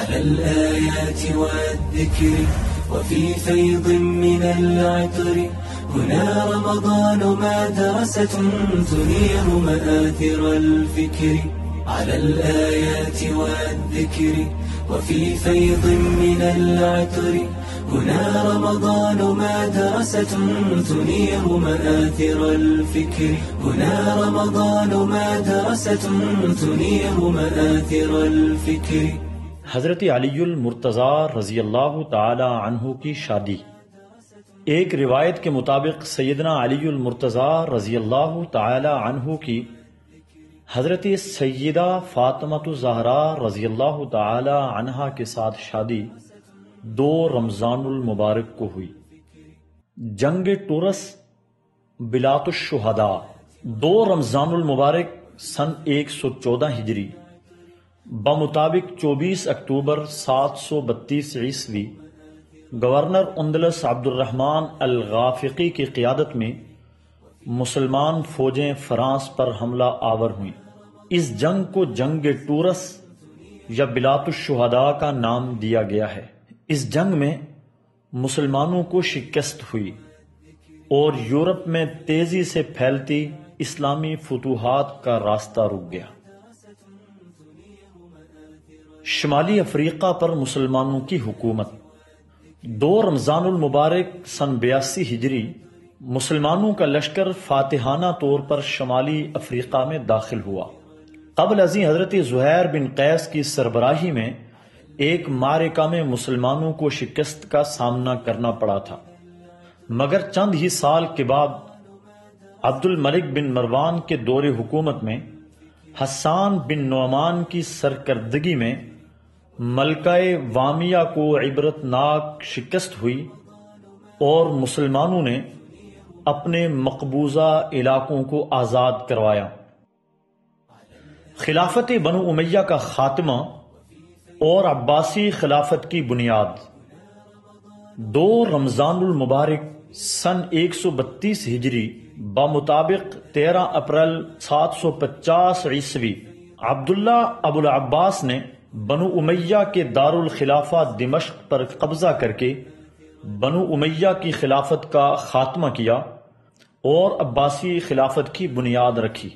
على الآيات والذكر وفي فيض من العطر. هنا رمضان مدرسة تنير مآثر الفكر. على الآيات والذكر وفي فيض من العطر. هنا رمضان مدرسة تنير مآثر الفكر. هنا رمضان مدرسة تنير مآثر الفكر. حضرت علی المرتضیٰ رضی اللہ تعالی عنہ کی شادی۔ ایک روایت کے مطابق سیدنا علی المرتضیٰ رضی اللہ تعالی عنہ کی حضرت سیدہ فاطمہ الزہراء رضی اللہ تعالی عنہا کے ساتھ شادی 2 رمضان المبارک کو ہوئی۔ جنگ ٹورس بلاد الشہداء 2 رمضان المبارک سن 114 ہجری بمطابق 24 اکتوبر 732 عیسوی گورنر اندلس عبد الرحمن الغافقی کی قیادت میں مسلمان فوجیں فرانس پر حملہ آور ہوئیں۔ اس جنگ کو جنگ ٹورس یا بلاد الشہداء کا نام دیا گیا ہے۔ اس جنگ میں مسلمانوں کو شکست ہوئی اور یورپ میں تیزی سے پھیلتی اسلامی فتوحات کا راستہ رک گیا۔ شمالی افریقہ پر مسلمانوں کی حکومت۔ 2 رمضان المبارک سن 82 ہجری مسلمانوں کا لشکر فاتحانہ طور پر شمالی افریقہ میں داخل ہوا۔ قبل ازیں حضرت زہیر بن قیس کی سربراہی میں ایک معرکہ میں مسلمانوں کو شکست کا سامنا کرنا پڑا تھا، مگر چند ہی سال کے بعد عبد الملک بن مروان کے دور حکومت میں حسان بن نعمان کی سرکردگی میں ملکہ وامیہ کو عبرتناک شکست ہوئی اور مسلمانوں نے اپنے مقبوضہ علاقوں کو آزاد کروایا۔ خلافت بنو امیہ کا خاتمہ اور عباسی خلافت کی بنیاد۔ 2 رمضان المبارک سن 132 ہجری بمطابق 13 اپریل 750 عیسوی عبداللہ ابو العباس نے بنو امیہ کے دارالخلافہ دمشق پر قبضہ کر کے بنو امیہ کی خلافت کا خاتمہ کیا اور عباسی خلافت کی بنیاد رکھی۔